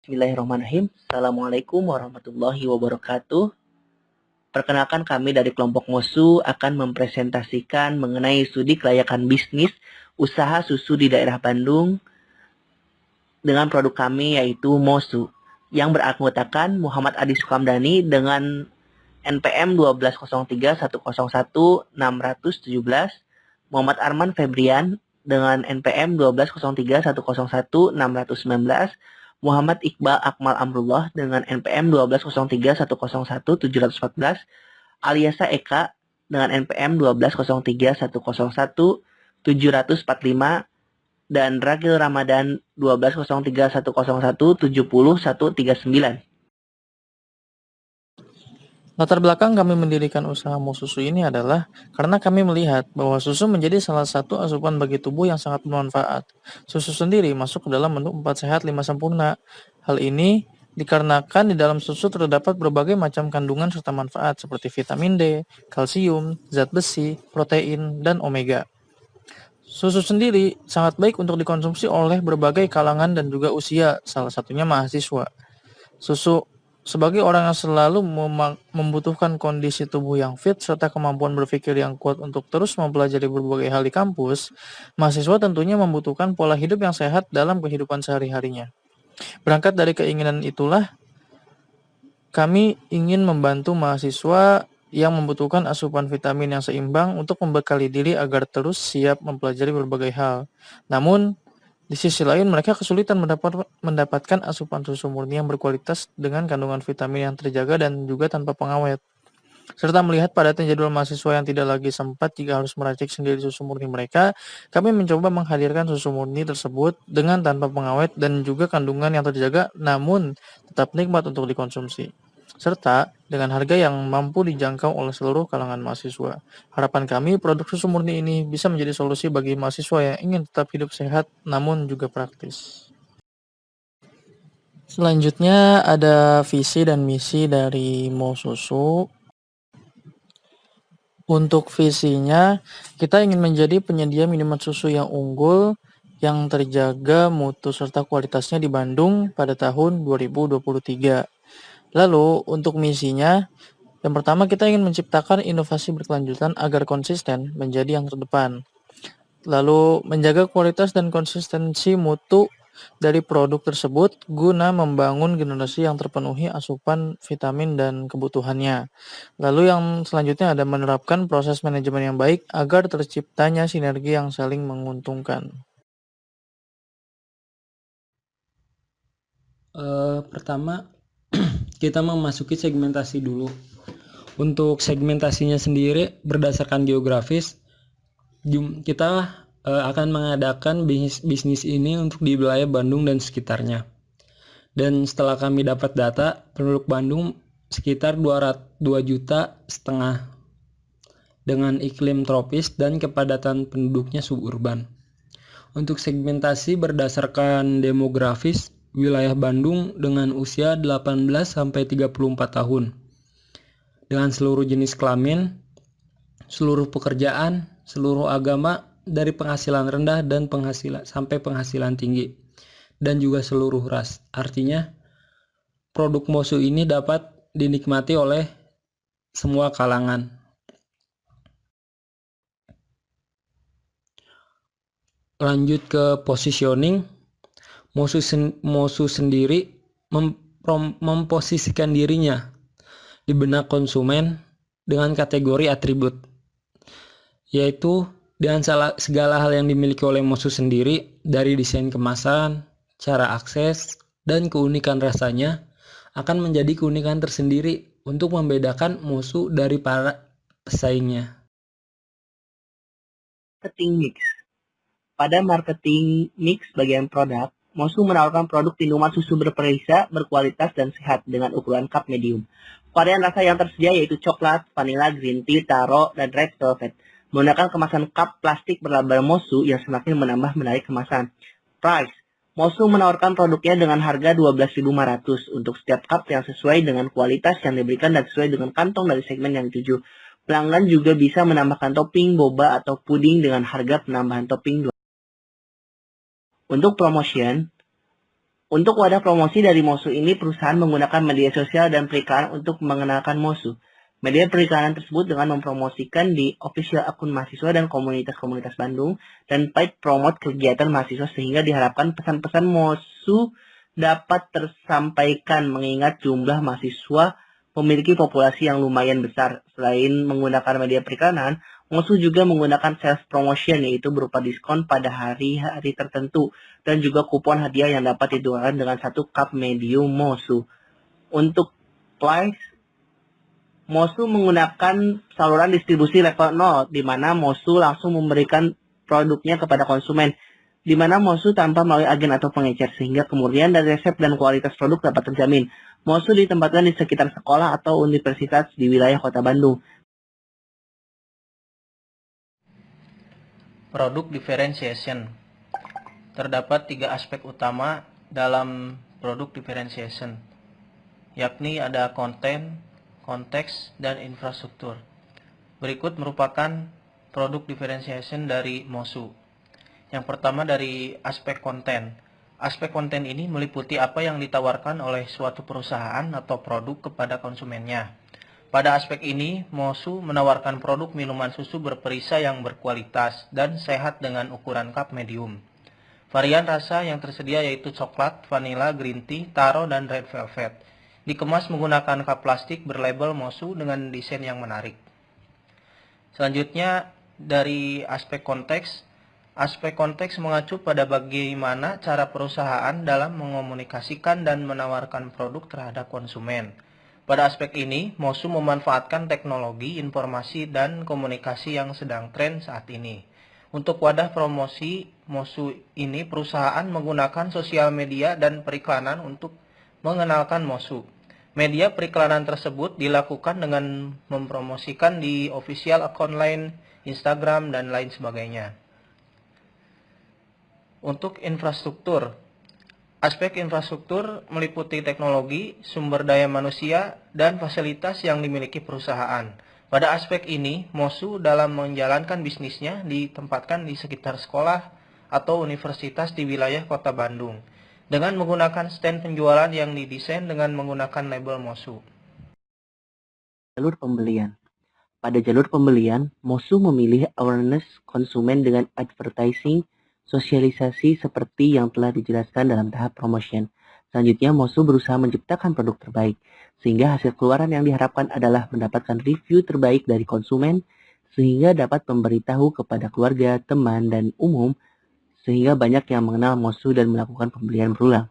Bismillahirrahmanirrahim. Assalamualaikum warahmatullahi wabarakatuh. Perkenalkan, kami dari kelompok MOSU akan mempresentasikan mengenai studi kelayakan bisnis usaha susu di daerah Bandung dengan produk kami yaitu MOSU yang beranggotakan Muhammad Adi Sukamdani dengan NPM 1203101-617, Muhammad Arman Febrian dengan NPM 1203101-619, Muhammad Iqbal Akmal Amrullah dengan NPM 1203101-714, Aliasa Eka dengan NPM 1203101-745, dan Ragil Ramadan 1203101-70139. Latar belakang kami mendirikan usaha susu ini adalah karena kami melihat bahwa susu menjadi salah satu asupan bagi tubuh yang sangat bermanfaat. Susu sendiri masuk ke dalam menu 4 sehat 5 sempurna. Hal ini dikarenakan di dalam susu terdapat berbagai macam kandungan serta manfaat seperti vitamin D, kalsium, zat besi, protein, dan omega. Susu sendiri sangat baik untuk dikonsumsi oleh berbagai kalangan dan juga usia, salah satunya mahasiswa. Susu sebagai orang yang selalu membutuhkan kondisi tubuh yang fit serta kemampuan berpikir yang kuat untuk terus mempelajari berbagai hal di kampus, mahasiswa tentunya membutuhkan pola hidup yang sehat dalam kehidupan sehari-harinya. Berangkat dari keinginan itulah, kami ingin membantu mahasiswa yang membutuhkan asupan vitamin yang seimbang untuk membekali diri agar terus siap mempelajari berbagai hal. Namun, di sisi lain, mereka kesulitan mendapatkan asupan susu murni yang berkualitas dengan kandungan vitamin yang terjaga dan juga tanpa pengawet. Serta melihat padatnya jadwal mahasiswa yang tidak lagi sempat jika harus meracik sendiri susu murni mereka, kami mencoba menghadirkan susu murni tersebut dengan tanpa pengawet dan juga kandungan yang terjaga namun tetap nikmat untuk dikonsumsi. Serta dengan harga yang mampu dijangkau oleh seluruh kalangan mahasiswa. Harapan kami, produk susu murni ini bisa menjadi solusi bagi mahasiswa yang ingin tetap hidup sehat namun juga praktis. Selanjutnya ada visi dan misi dari MoSusu. Untuk visinya, kita ingin menjadi penyedia minuman susu yang unggul, yang terjaga mutu serta kualitasnya di Bandung pada tahun 2023. Lalu untuk misinya, yang pertama kita ingin menciptakan inovasi berkelanjutan agar konsisten menjadi yang terdepan. Lalu menjaga kualitas dan konsistensi mutu dari produk tersebut guna membangun generasi yang terpenuhi asupan vitamin dan kebutuhannya. Lalu yang selanjutnya ada menerapkan proses manajemen yang baik agar terciptanya sinergi yang saling menguntungkan. Pertama, kita memasuki segmentasi dulu. Untuk segmentasinya sendiri berdasarkan geografis, kita akan mengadakan bisnis ini untuk di wilayah Bandung dan sekitarnya. Dan setelah kami dapat data, penduduk Bandung sekitar 2,5 juta dengan iklim tropis dan kepadatan penduduknya suburban. Untuk segmentasi berdasarkan demografis, wilayah Bandung dengan usia 18-34 tahun. Dengan seluruh jenis kelamin, seluruh pekerjaan, seluruh agama, dari penghasilan rendah dan sampai penghasilan tinggi. Dan juga seluruh ras. Artinya, produk MoSu ini dapat dinikmati oleh semua kalangan. Lanjut ke positioning. MoSu sendiri memposisikan dirinya di benak konsumen dengan kategori atribut, yaitu dengan segala hal yang dimiliki oleh MoSu sendiri, dari desain kemasan, cara akses, dan keunikan rasanya akan menjadi keunikan tersendiri untuk membedakan MoSu dari para pesaingnya. Marketing mix. Pada marketing mix bagian produk, MoSu menawarkan produk minuman susu berperisa, berkualitas, dan sehat dengan ukuran cup medium. Varian rasa yang tersedia yaitu coklat, vanilla, green tea, taro, dan red velvet. Menggunakan kemasan cup plastik berlabel MoSu yang semakin menambah menarik kemasan. Price. MoSu menawarkan produknya dengan harga 12.500 untuk setiap cup yang sesuai dengan kualitas yang diberikan dan sesuai dengan kantong dari segmen yang dituju. Pelanggan juga bisa menambahkan topping boba atau puding dengan harga penambahan topping. Untuk promotion, Untuk wadah promosi dari Mosu ini, perusahaan menggunakan media sosial dan periklanan untuk mengenalkan Mosu. Media periklanan tersebut dengan mempromosikan di official akun mahasiswa dan komunitas-komunitas Bandung dan paid promote kegiatan mahasiswa sehingga diharapkan pesan-pesan Mosu dapat tersampaikan mengingat jumlah mahasiswa memiliki populasi yang lumayan besar. Selain menggunakan media periklanan, Mosu juga menggunakan sales promotion yaitu berupa diskon pada hari-hari tertentu dan juga kupon hadiah yang dapat ditukarkan dengan satu cup medium Mosu. Untuk price, Mosu menggunakan saluran distribusi level 0, di mana Mosu langsung memberikan produknya kepada konsumen, di mana Mosu tanpa melalui agen atau pengecer, sehingga kemurnian dari resep dan kualitas produk dapat terjamin. Mosu ditempatkan di sekitar sekolah atau universitas di wilayah Kota Bandung. Produk differentiation. Terdapat 3 aspek utama dalam produk differentiation, yakni ada konten, konteks, dan infrastruktur. Berikut merupakan produk differentiation dari Mosu. Yang pertama dari aspek konten. Aspek konten ini meliputi apa yang ditawarkan oleh suatu perusahaan atau produk kepada konsumennya. Pada aspek ini, Mosu menawarkan produk minuman susu berperisa yang berkualitas dan sehat dengan ukuran cup medium. Varian rasa yang tersedia yaitu coklat, vanilla, green tea, taro, dan red velvet. Dikemas menggunakan cup plastik berlabel Mosu dengan desain yang menarik. Selanjutnya, dari aspek konteks. Aspek konteks mengacu pada bagaimana cara perusahaan dalam mengomunikasikan dan menawarkan produk terhadap konsumen. Pada aspek ini, Mosu memanfaatkan teknologi, informasi, dan komunikasi yang sedang tren saat ini. Untuk wadah promosi Mosu ini, perusahaan menggunakan sosial media dan periklanan untuk mengenalkan Mosu. Media periklanan tersebut dilakukan dengan mempromosikan di official account lain, Instagram, dan lain sebagainya. Untuk infrastruktur, aspek infrastruktur meliputi teknologi, sumber daya manusia, dan fasilitas yang dimiliki perusahaan. Pada aspek ini, Mosu dalam menjalankan bisnisnya ditempatkan di sekitar sekolah atau universitas di wilayah Kota Bandung, dengan menggunakan stand penjualan yang didesain dengan menggunakan label Mosu. Jalur pembelian. Pada jalur pembelian, Mosu memilih awareness konsumen dengan advertising, sosialisasi seperti yang telah dijelaskan dalam tahap promotion. Selanjutnya, Mosu berusaha menciptakan produk terbaik, sehingga hasil keluaran yang diharapkan adalah mendapatkan review terbaik dari konsumen, sehingga dapat memberitahu kepada keluarga, teman, dan umum, sehingga banyak yang mengenal Mosu dan melakukan pembelian berulang.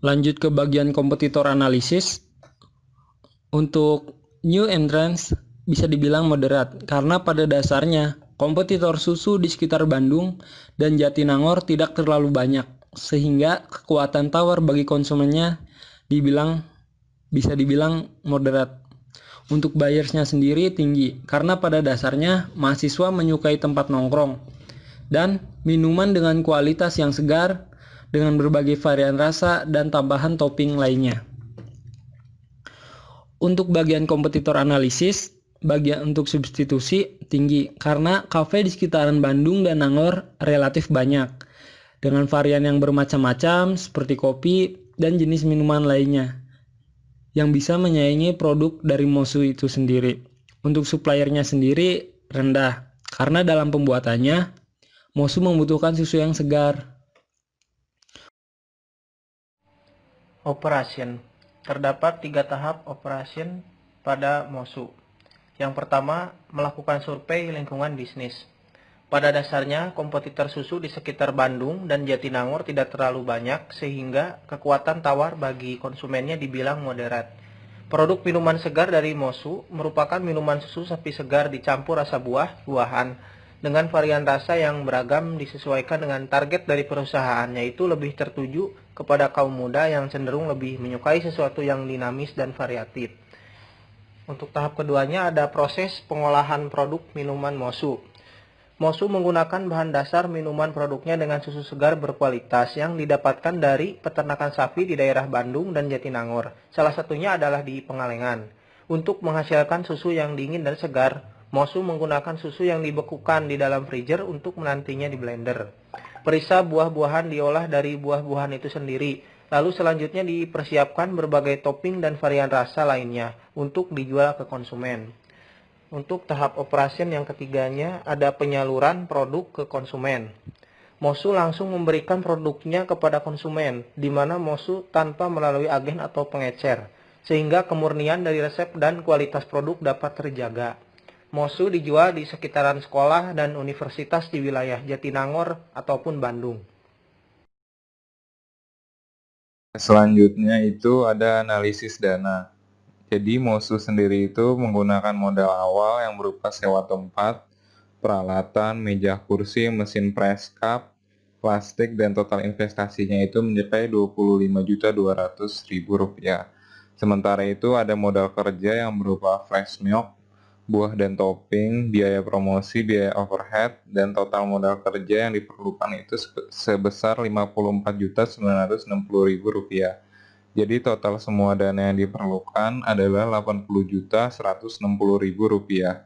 Lanjut ke bagian kompetitor analisis. Untuk new entrants bisa dibilang moderat, karena pada dasarnya kompetitor susu di sekitar Bandung dan Jatinangor tidak terlalu banyak, sehingga kekuatan tawar bagi konsumennya bisa dibilang moderat. Untuk buyersnya sendiri tinggi, karena pada dasarnya mahasiswa menyukai tempat nongkrong dan minuman dengan kualitas yang segar dengan berbagai varian rasa dan tambahan topping lainnya. Untuk bagian kompetitor analisis, bagian untuk substitusi tinggi karena kafe di sekitaran Bandung dan Nangor relatif banyak dengan varian yang bermacam-macam seperti kopi dan jenis minuman lainnya yang bisa menyaingi produk dari Mosu itu sendiri. Untuk suppliernya sendiri rendah karena dalam pembuatannya Mosu membutuhkan susu yang segar. Operation. Terdapat 3 tahap operation pada Mosu. Yang pertama, melakukan survei lingkungan bisnis. Pada dasarnya, kompetitor susu di sekitar Bandung dan Jatinangor tidak terlalu banyak, sehingga kekuatan tawar bagi konsumennya dibilang moderat. Produk minuman segar dari Mosu merupakan minuman susu sapi segar dicampur rasa buah-buahan, dengan varian rasa yang beragam disesuaikan dengan target dari perusahaan, yaitu lebih tertuju kepada kaum muda yang cenderung lebih menyukai sesuatu yang dinamis dan variatif. Untuk tahap keduanya ada proses pengolahan produk minuman Mosu. Mosu menggunakan bahan dasar minuman produknya dengan susu segar berkualitas yang didapatkan dari peternakan sapi di daerah Bandung dan Jatinangor. Salah satunya adalah di Pengalengan. Untuk menghasilkan susu yang dingin dan segar, Mosu menggunakan susu yang dibekukan di dalam freezer untuk menantinya di blender. Perisa buah-buahan diolah dari buah-buahan itu sendiri. Lalu selanjutnya dipersiapkan berbagai topping dan varian rasa lainnya untuk dijual ke konsumen. Untuk tahap operasi yang ketiganya ada penyaluran produk ke konsumen. Mosu langsung memberikan produknya kepada konsumen, di mana Mosu tanpa melalui agen atau pengecer, sehingga kemurnian dari resep dan kualitas produk dapat terjaga. Mosu dijual di sekitaran sekolah dan universitas di wilayah Jatinangor ataupun Bandung. Selanjutnya itu ada analisis dana. Jadi Mosu sendiri itu menggunakan modal awal yang berupa sewa tempat, peralatan, meja kursi, mesin press cup, plastik, dan total investasinya itu mencapai Rp25.200.000. Sementara itu ada modal kerja yang berupa fresh milk, buah dan topping, biaya promosi, biaya overhead, dan total modal kerja yang diperlukan itu sebesar Rp54.960.000. Jadi total semua dana yang diperlukan adalah Rp80.160.000.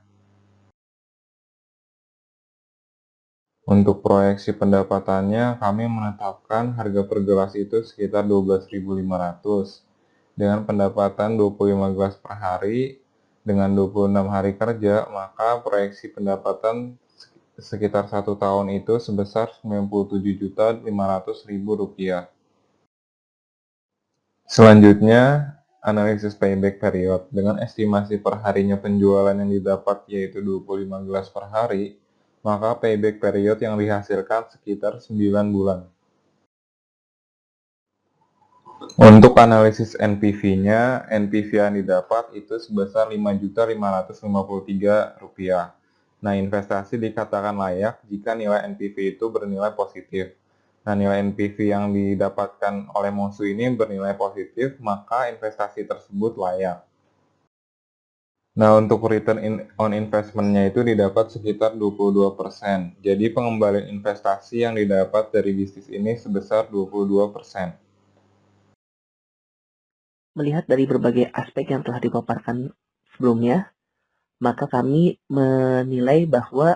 Untuk proyeksi pendapatannya, kami menetapkan harga per gelas itu sekitar 12.500. Dengan pendapatan 25 gelas per hari, dengan 26 hari kerja, maka proyeksi pendapatan sekitar 1 tahun itu sebesar Rp97.500.000. Selanjutnya, analisis payback period. Dengan estimasi perharinya penjualan yang didapat yaitu 25 gelas per hari, maka payback period yang dihasilkan sekitar 9 bulan. Untuk analisis NPV-nya, NPV yang didapat itu sebesar Rp5.553. Nah, investasi dikatakan layak jika nilai NPV itu bernilai positif. Nah, nilai NPV yang didapatkan oleh Mosu ini bernilai positif, maka investasi tersebut layak. Nah, untuk return on investment-nya itu didapat sekitar 22%. Jadi, pengembalian investasi yang didapat dari bisnis ini sebesar 22%. Melihat dari berbagai aspek yang telah dipaparkan sebelumnya, maka kami menilai bahwa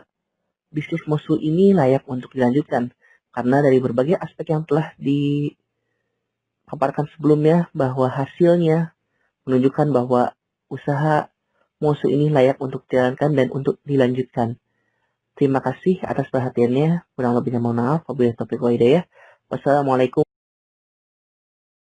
bisnis Mosu ini layak untuk dilanjutkan. Karena dari berbagai aspek yang telah dipaparkan sebelumnya, bahwa hasilnya menunjukkan bahwa usaha Mosu ini layak untuk dijalankan dan untuk dilanjutkan. Terima kasih atas perhatiannya. Kurang lebihnya mohon maaf. Wabillahi taufiq wal hidayah. Wassalamualaikum.